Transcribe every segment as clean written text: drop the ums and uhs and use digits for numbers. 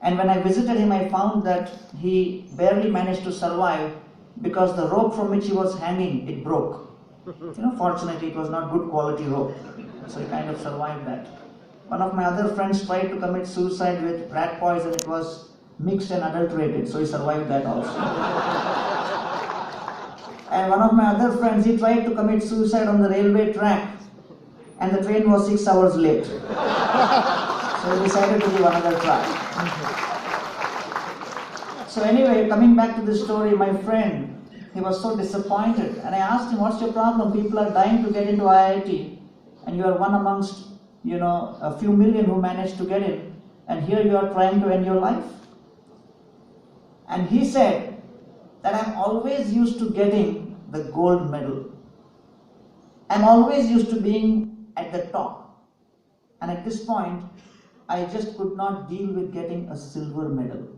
And when I visited him, I found that he barely managed to survive because the rope from which he was hanging, it broke. Fortunately, it was not good quality rope, so he kind of survived that. One of my other friends tried to commit suicide with rat poison. It was mixed and adulterated, so he survived that also. And one of my other friends, he tried to commit suicide on the railway track, and the train was 6 hours late. So he decided to give another try. So anyway, coming back to this story, my friend, he was so disappointed, and I asked him, what's your problem? People are dying to get into IIT, and you are one amongst, a few million who managed to get in, and here you are trying to end your life. And he said that I'm always used to getting the gold medal. I'm always used to being at the top. And at this point, I just could not deal with getting a silver medal.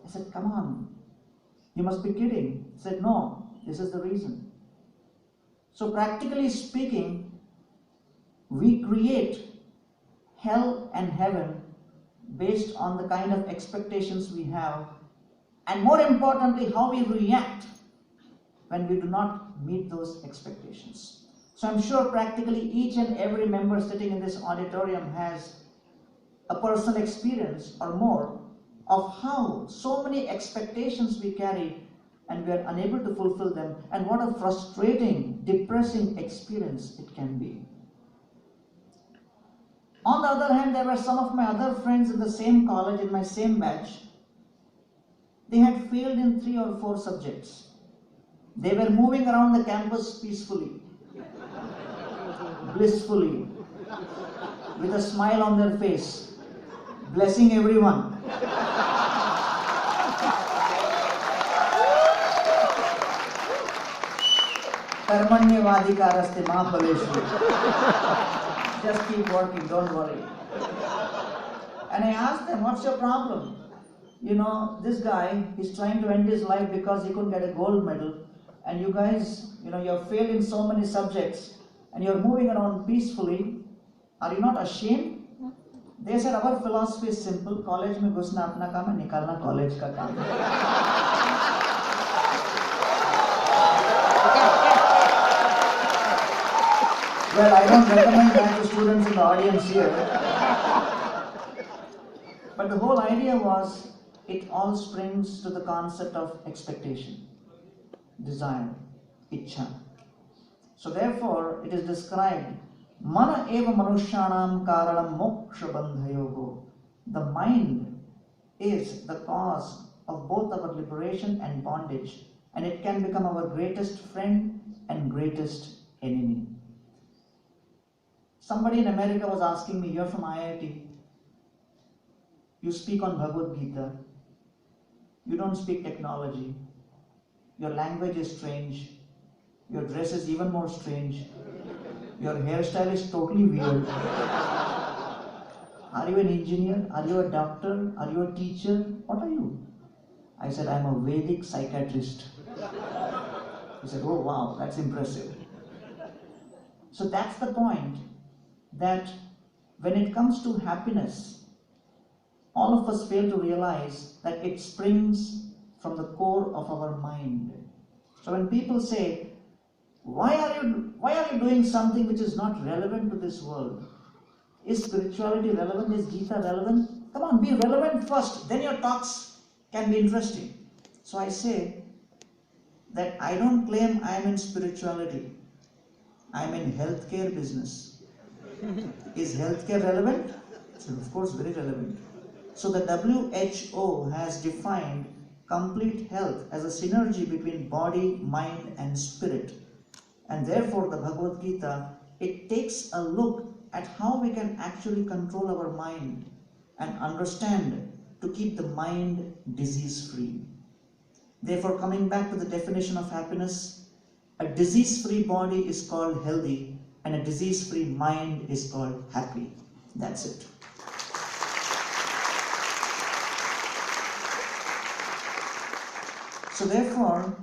I said, come on, you must be kidding. He said, no, this is the reason. So practically speaking, we create hell and heaven based on the kind of expectations we have, and more importantly, how we react when we do not meet those expectations. So I'm sure practically each and every member sitting in this auditorium has a personal experience or more of how so many expectations we carry and we are unable to fulfill them, and what a frustrating, depressing experience it can be. On the other hand, there were some of my other friends in the same college, in my same batch. They had failed in 3 or 4 subjects. They were moving around the campus peacefully, blissfully, with a smile on their face, blessing everyone. Karmanyavadikaraste ma phaleshu. Just keep working, don't worry. And I asked them, what's your problem? This guy is trying to end his life because he couldn't get a gold medal, and you guys, you have failed in so many subjects, and you're moving around peacefully. Are you not ashamed? They said, our philosophy is simple. College mein ghusna apna kaam hai, nikalna college ka kaam hai. Well, I don't recommend that to students in the audience here. But the whole idea was, it all springs to the concept of expectation, desire, ichha. So therefore, it is described, mana eva manushyanam karanam moksha bandhayoho. The mind is the cause of both our liberation and bondage, and it can become our greatest friend and greatest enemy. Somebody in America was asking me, you're from IIT, you speak on Bhagavad Gita, you don't speak technology, your language is strange, your dress is even more strange, your hairstyle is totally weird. Are you an engineer? Are you a doctor? Are you a teacher? What are you? I said, I'm a Vedic psychiatrist. He said, oh wow, that's impressive. So that's the point, that when it comes to happiness, all of us fail to realize that it springs from the core of our mind. So when people say, why are you doing something which is not relevant to this world? Is spirituality relevant? Is Gita relevant? Come on, be relevant first, then your talks can be interesting. So I say that I don't claim I am in spirituality. I am in healthcare business. Is healthcare relevant? So of course, very relevant. So the WHO has defined complete health as a synergy between body, mind and spirit. And therefore the Bhagavad Gita, it takes a look at how we can actually control our mind and understand to keep the mind disease-free. Therefore, coming back to the definition of happiness, a disease-free body is called healthy, and a disease-free mind is called happy. That's it. So therefore,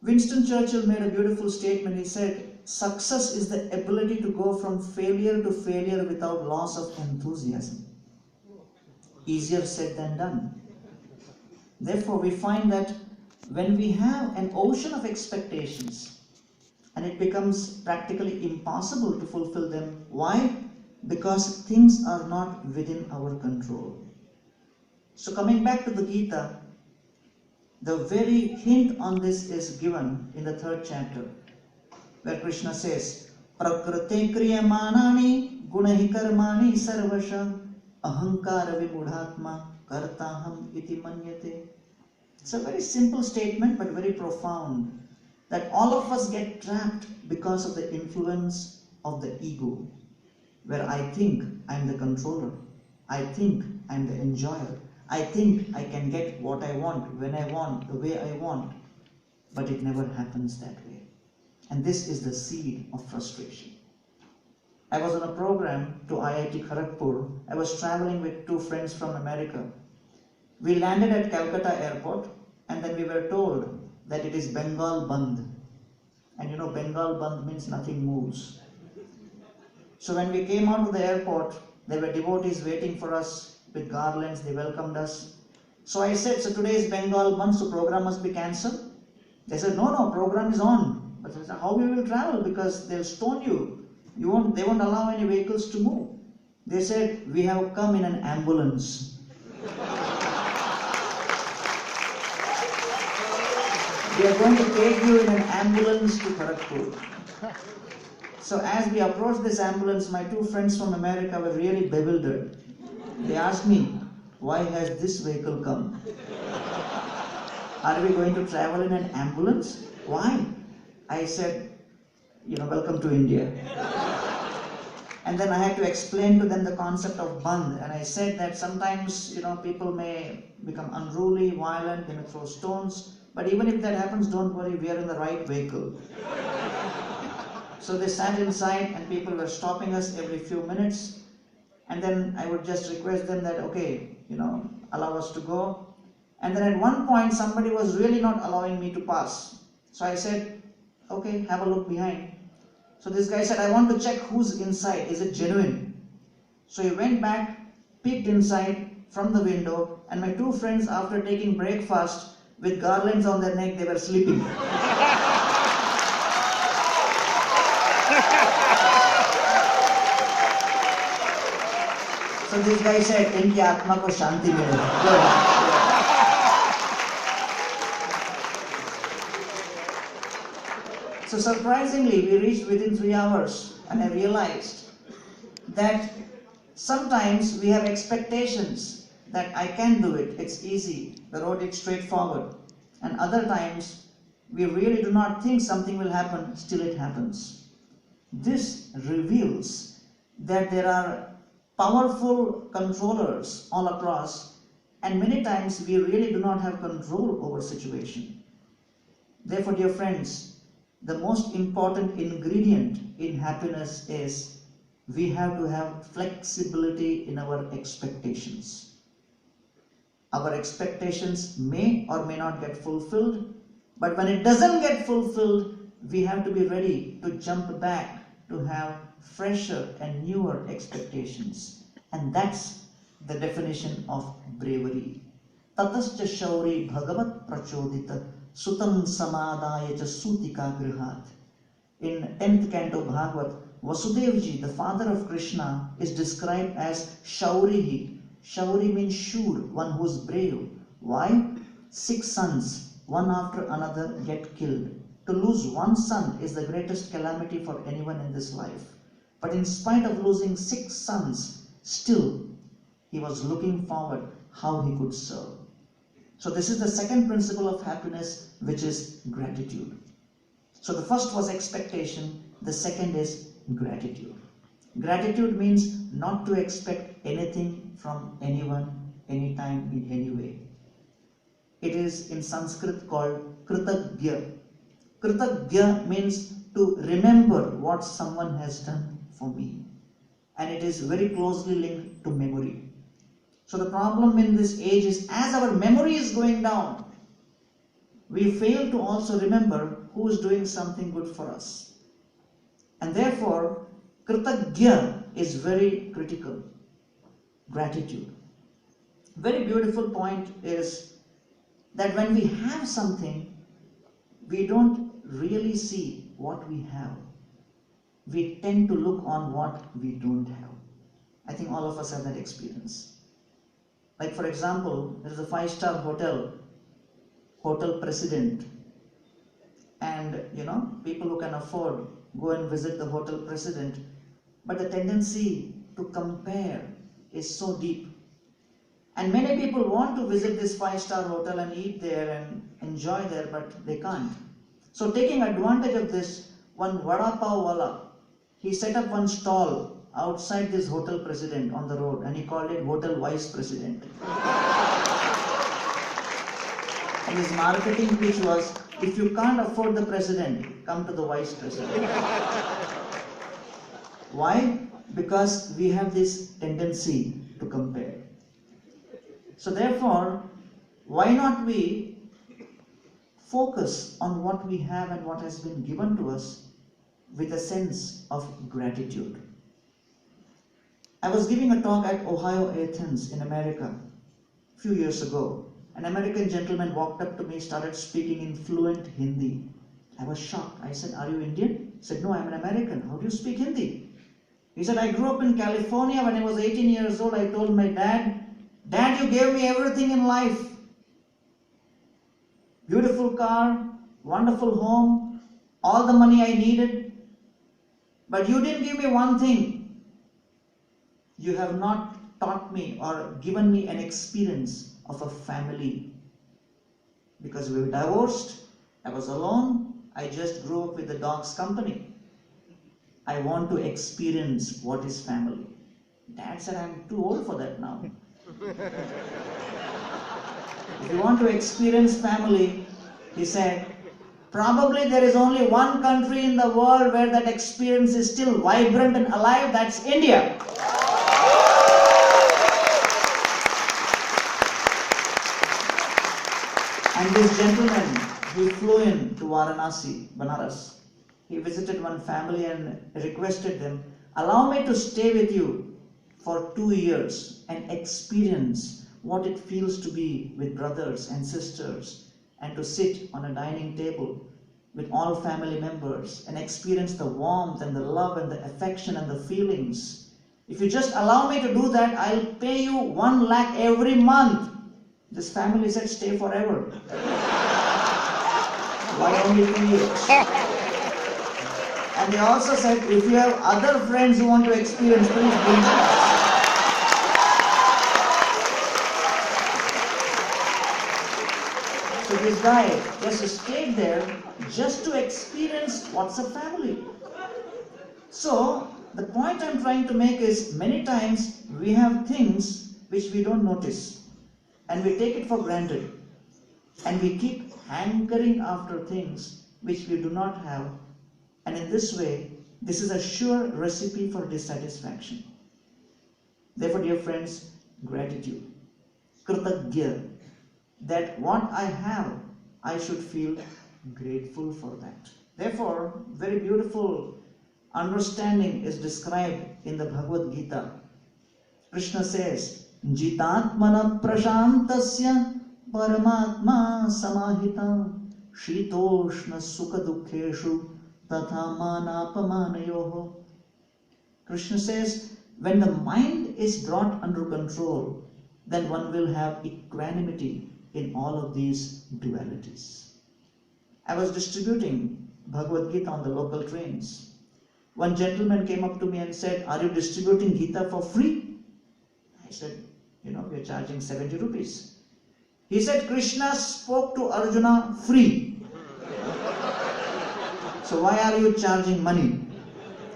Winston Churchill made a beautiful statement. He said, success is the ability to go from failure to failure without loss of enthusiasm. Easier said than done. Therefore, we find that when we have an ocean of expectations and it becomes practically impossible to fulfill them, why? Because things are not within our control. So, coming back to the Gita, the very hint on this is given in the 3rd chapter, where Krishna says, Prakrite kriyamanani gunahi karmani sarvasha ahankara vimudhatma kartaham iti manyate. It's a very simple statement but very profound, that all of us get trapped because of the influence of the ego, where I think I'm the controller, I think I'm the enjoyer, I think I can get what I want, when I want, the way I want, but it never happens that way. And this is the seed of frustration. I was on a program to IIT Kharagpur. I was traveling with 2 friends from America. We landed at Calcutta airport and then we were told that it is Bengal Bandh. And you know, Bengal Bandh means nothing moves. So when we came out of the airport, there were devotees waiting for us with garlands. They welcomed us. So I said, so today is Bengal Bandh, so program must be cancelled. They said, no, program is on. But I said, how we will travel? Because they'll stone you. They won't allow any vehicles to move. They said, we have come in an ambulance. We are going to take you in an ambulance to Kharagpur. So as we approached this ambulance, my 2 friends from America were really bewildered. They asked me, why has this vehicle come? Are we going to travel in an ambulance? Why? I said, welcome to India. And then I had to explain to them the concept of bandh. And I said that sometimes, people may become unruly, violent, throw stones. But even if that happens, don't worry, we are in the right vehicle. So they sat inside and people were stopping us every few minutes. And then I would just request them that, okay, allow us to go. And then at one point, somebody was really not allowing me to pass. So I said, okay, have a look behind. So this guy said, I want to check who's inside. Is it genuine? So he went back, peeked inside from the window, and my 2 friends, after taking breakfast with garlands on their neck, they were sleeping. So this guy said, "Inki atma ko shanti mile." Good. So surprisingly, we reached within 3 hours, and I realized that sometimes we have expectations that I can do it, it's easy, the road is straightforward. And other times, we really do not think something will happen, still it happens. This reveals that there are powerful controllers all across, and many times we really do not have control over situation. Therefore, dear friends, the most important ingredient in happiness is we have to have flexibility in our expectations. Our expectations may or may not get fulfilled, but when it doesn't get fulfilled, we have to be ready to jump back to have fresher and newer expectations. And that's the definition of bravery. Tatascha shauri bhagavat prachodita sutam samadaya cha sutika grihat. In 10th canto Bhagavad, Vasudevji, the father of Krishna, is described as Shaurihi. Shauri means sure, one who is brave. Why? 6 sons, one after another, get killed. To lose one son is the greatest calamity for anyone in this life. But in spite of losing 6 sons, still he was looking forward how he could serve. So this is the second principle of happiness, which is gratitude. So the first was expectation, the second is gratitude. Gratitude means not to expect anything from anyone, anytime, in any way. It is in Sanskrit called Kritagya. Kritagya means to remember what someone has done for me. And it is very closely linked to memory. So the problem in this age is, as our memory is going down, we fail to also remember who is doing something good for us. And therefore, Kritagya is very critical. Gratitude. very beautiful point is that when we have something, we don't really see what we have. We tend to look on what we don't have. I think all of us have that experience. Like for example, there is a 5-star hotel president, and people who can afford go and visit the hotel president, but the tendency to compare is so deep. And many people want to visit this 5-star hotel and eat there and enjoy there, but they can't. So taking advantage of this, one vada pav wala, he set up one stall outside this hotel president on the road, and he called it Hotel Vice President. And his marketing pitch was, if you can't afford the president, come to the vice president. Why? Because we have this tendency to compare. So therefore, why not we focus on what we have and what has been given to us with a sense of gratitude? I was giving a talk at Ohio Athens in America a few years ago. An American gentleman walked up to me, started speaking in fluent Hindi. I was shocked. I said, "Are you Indian?" He said, "No, I'm an American. How do you speak Hindi?" He said, "I grew up in California. When I was 18 years old, I told my dad, 'Dad, you gave me everything in life. Beautiful car, wonderful home, all the money I needed. But you didn't give me one thing. You have not taught me or given me an experience of a family. Because we were divorced, I was alone, I just grew up with the dog's company. I want to experience what is family.'" Dad said, "I'm too old for that now." If you want to experience family, he said, probably there is only one country in the world where that experience is still vibrant and alive, that's India. And this gentleman, he flew in to Varanasi, Banaras. He visited one family and requested them, "Allow me to stay with you for 2 years and experience what it feels to be with brothers and sisters and to sit on a dining table with all family members and experience the warmth and the love and the affection and the feelings. If you just allow me to do that, I'll pay you 1 lakh every month." This family said, "Stay forever." Why only 2 years? And they also said, "If you have other friends who want to experience, please bring them." So this guy just stayed there just to experience what's a family. So the point I'm trying to make is, many times we have things which we don't notice and we take it for granted, and we keep hankering after things which we do not have, and in this way this is a sure recipe for dissatisfaction. Therefore, dear friends, gratitude, kritagya, that what I have, I should feel grateful for that. Therefore, very beautiful understanding is described in the Bhagavad Gita. Krishna says, "Jitatmana prashantasya paramatma samahita shitoshna sukha dukkeshu tatha manapamanayoho." Krishna says, when the mind is brought under control, then one will have equanimity in all of these dualities. I was distributing Bhagavad Gita on the local trains. One gentleman came up to me and said, "Are you distributing Gita for free?" I said, "We are charging 70 rupees. He said, "Krishna spoke to Arjuna free. So why are you charging money?"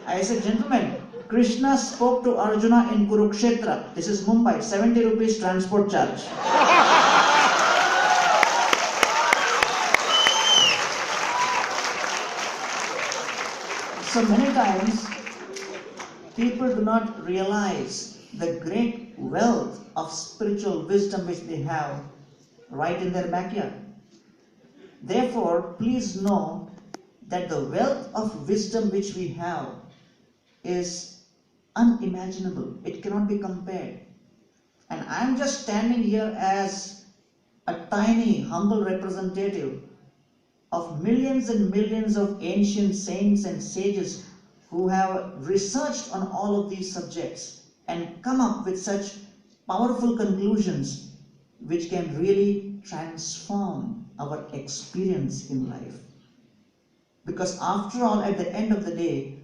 I said, "Gentlemen, Krishna spoke to Arjuna in Kurukshetra. This is Mumbai, 70 rupees transport charge." So many times, people do not realize the great wealth of spiritual wisdom which they have right in their backyard. Therefore, please know that the wealth of wisdom which we have is unimaginable. It cannot be compared. And I'm just standing here as a tiny, humble representative of millions and millions of ancient saints and sages who have researched on all of these subjects and come up with such powerful conclusions which can really transform our experience in life. Because after all, at the end of the day,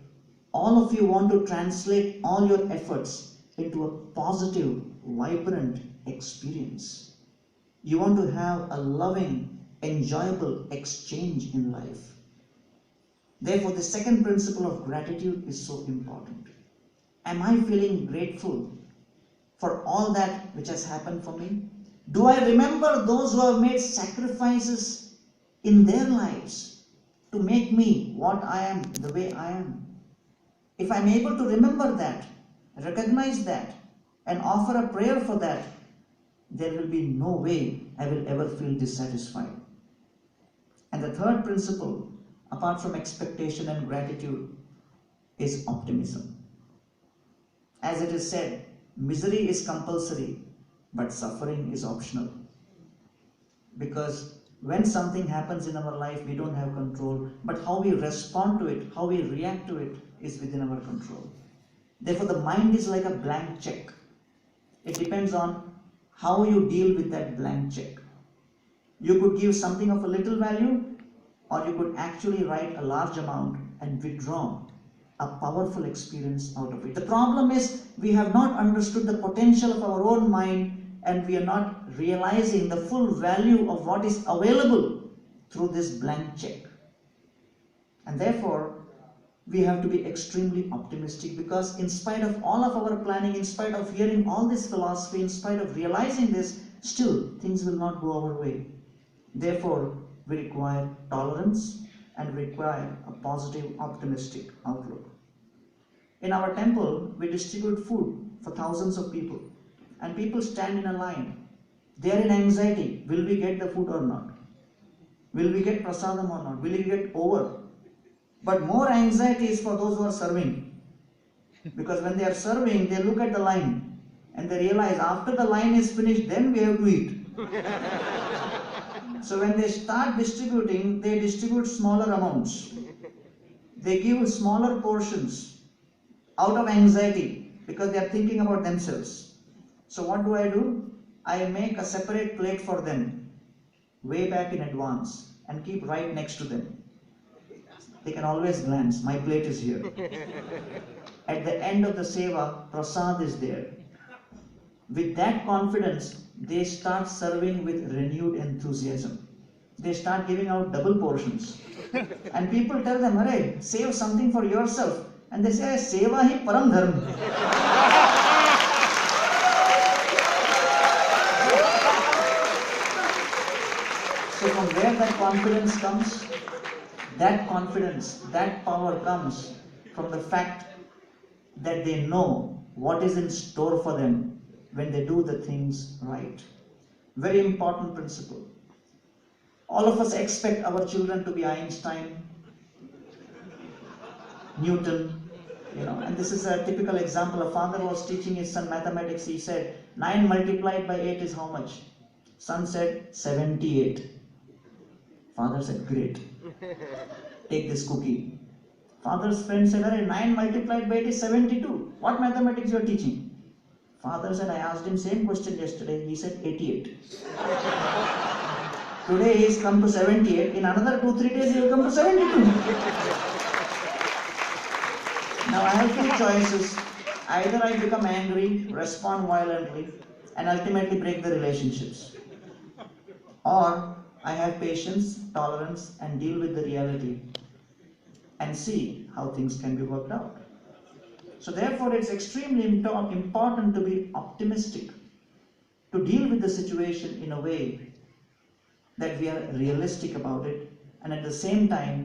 all of you want to translate all your efforts into a positive, vibrant experience. You want to have a loving, enjoyable exchange in life. Therefore, the second principle of gratitude is so important. Am I feeling grateful for all that which has happened for me? Do I remember those who have made sacrifices in their lives to make me what I am, the way I am? If I'm able to remember that, recognize that, and offer a prayer for that, there will be no way I will ever feel dissatisfied. And the third principle, apart from expectation and gratitude, is optimism. As it is said, misery is compulsory, but suffering is optional. Because when something happens in our life, we don't have control, but how we respond to it, how we react to it, is within our control. Therefore, the mind is like a blank check. It depends on how you deal with that blank check. You could give something of a little value, or you could actually write a large amount and withdraw a powerful experience out of it. The problem is we have not understood the potential of our own mind, and we are not realizing the full value of what is available through this blank check. And therefore, we have to be extremely optimistic, because in spite of all of our planning, in spite of hearing all this philosophy, in spite of realizing this, still things will not go our way. Therefore, we require tolerance and require a positive, optimistic outlook. In our temple, we distribute food for thousands of people, and people stand in a line. They are in anxiety. Will we get the food or not? Will we get prasadam or not? Will we get over? But more anxiety is for those who are serving. Because when they are serving, they look at the line and they realize after the line is finished, then we have to eat. So when they start distributing, they distribute smaller amounts. They give smaller portions out of anxiety because they are thinking about themselves. So what do? I make a separate plate for them way back in advance and keep right next to them. They can always glance, my plate is here. At the end of the seva, prasad is there. With that confidence, they start serving with renewed enthusiasm. They start giving out double portions. And people tell them, "Arey, save something for yourself." And they say, "Seva hi param dharma." So from where that confidence comes? That confidence, that power comes from the fact that they know what is in store for them when they do the things right. Very important principle. All of us expect our children to be Einstein, Newton, and this is a typical example. A father was teaching his son mathematics. He said, 9 multiplied by 8 is how much? Son said, 78. Father said, "Great. Take this cookie." Father's friend said, "Arey, 9 multiplied by 8 is 72. What mathematics you are teaching?" Father said, "I asked him same question yesterday. He said 88. Today he has come to 78. In another 2-3 days he will come to 72. Now I have 2 choices. Either I become angry, respond violently, and ultimately break the relationships. Or I have patience, tolerance, and deal with the reality and see how things can be worked out. So therefore, it's extremely important to be optimistic, to deal with the situation in a way that we are realistic about it, and at the same time,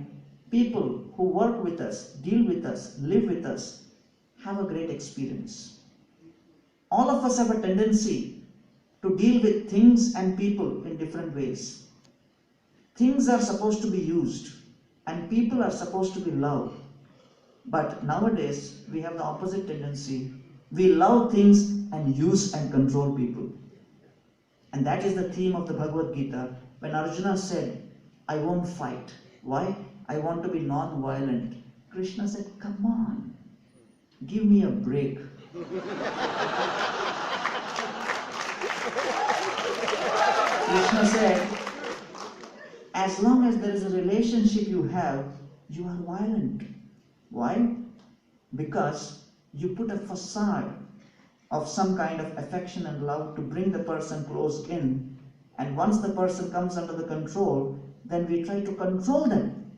people who work with us, deal with us, live with us, have a great experience. All of us have a tendency to deal with things and people in different ways. Things are supposed to be used and people are supposed to be loved. But nowadays we have the opposite tendency. We love things and use and control people. And that is the theme of the Bhagavad Gita when Arjuna said, I won't fight. Why? I want to be non-violent. Krishna said, come on, give me a break. Krishna said, as long as there is a relationship you have, you are violent. Why? Because you put a facade of some kind of affection and love to bring the person close in, and once the person comes under the control, then we try to control them.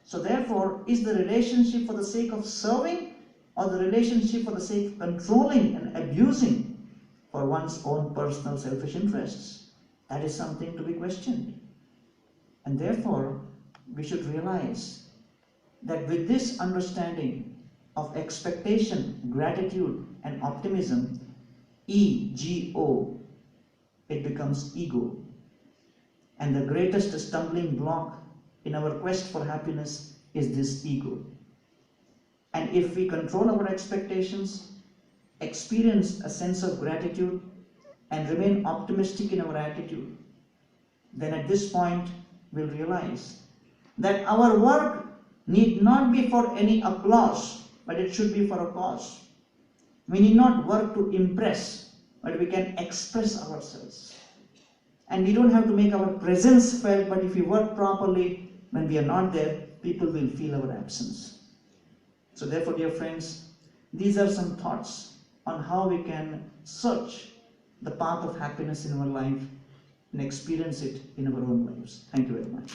So therefore, is the relationship for the sake of serving or the relationship for the sake of controlling and abusing for one's own personal selfish interests? That is something to be questioned. And therefore, we should realize that with this understanding of expectation, gratitude, and optimism, EGO, it becomes ego. And the greatest stumbling block in our quest for happiness is this ego. And if we control our expectations, experience a sense of gratitude, and remain optimistic in our attitude, then at this point we'll realize that our work need not be for any applause, but it should be for a cause. We need not work to impress, but we can express ourselves. And we don't have to make our presence felt, but if we work properly, when we are not there, people will feel our absence. So therefore, dear friends, these are some thoughts on how we can search the path of happiness in our life and experience it in our own lives. Thank you very much.